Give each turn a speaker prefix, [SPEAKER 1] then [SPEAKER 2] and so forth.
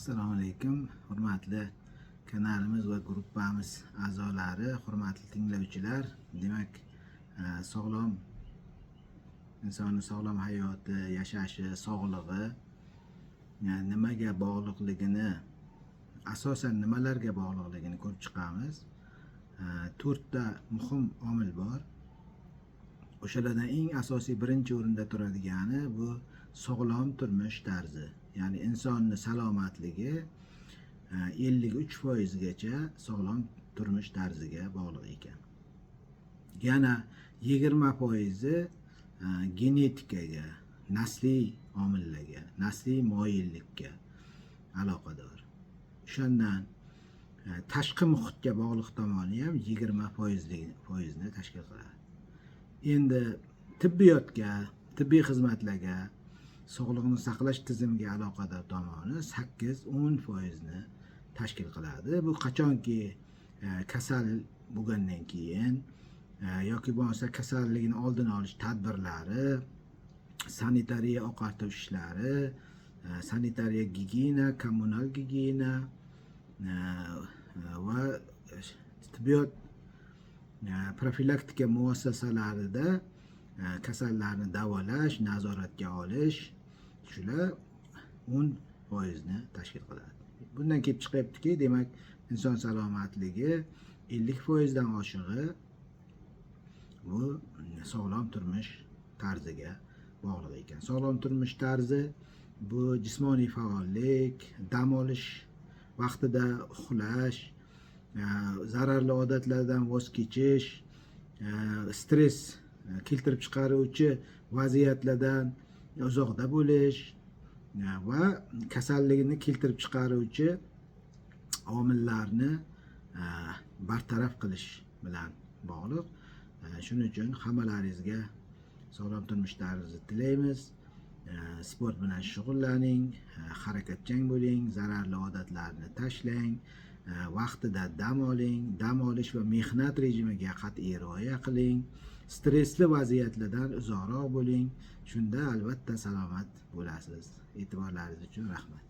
[SPEAKER 1] Assalomu alaykum, hurmatli kanalimiz va gruppamiz a'zolari, hurmatli tinglovchilar. Demak, sog'lom insonning sog'lom hayoti, yashashi, sog'lig'i nimaga bog'liqligini, asosan nimalarga bog'liqligini ko'rib chiqamiz. 4 ta muhim omil bor. O'shalardan eng asosiy birinchi o'rinda turadigani bu sog'lom turmush tarzi. Ya'ni insonning salomatligi 53% gacha sog'lom turmush tarziga bog'liq ekan. Yana 20% genetikaga, nasliy omillarga, nasliy moyillikka aloqador. Shundan tashqi muhitga bog'liq tomoni ham 20%ni tashkil qiladi. Endi tibbiyotga, tibbiy xizmatlarga, sog'liqni saqlash tizimiga aloqador tomoni 8-10% ni tashkil qiladi. Bu qachonki kasal bo'lgandan keyin yoki bo'lmasa kasallikni oldini olish tadbirlari, sanitariya oqartirish ishlari, sanitariya gigiyena, kommunal gigiyena va tibbiyot profilaktika muassasalarida kasallarni davolash, nazoratga olish, shular 10%ni tashkil qiladi. Bundan kelib chiqyaptiki, demak, inson salomatligi 50% dan oshig'i bu sog'lom turmush tarziga bog'liq ekan. Sog'lom turmush tarzi bu jismoniy faollik, dam olish vaqtida uxlash, zararli odatlardan voz kechish, stress keltirib chiqaruvchi vaziyatlardan uzoqda bo'lish va kasallikni keltirib chiqaruvchi omillarni bartaraf qilish bilan bog'liq. Shuning uchun hammalaringizga sog'lom turmush tarzi tilaymiz. Sport bilan shug'ullaning, harakatchan bo'ling, zararli odatlarni tashlang, vaqtida dam oling, dam olish va mehnat rejimiga qat'iy rioya qiling, stressli vaziyatlardan uzoqroq bo'ling. Shunda albatta salomat bo'lasiz. E'tiborlaringiz uchun rahmat.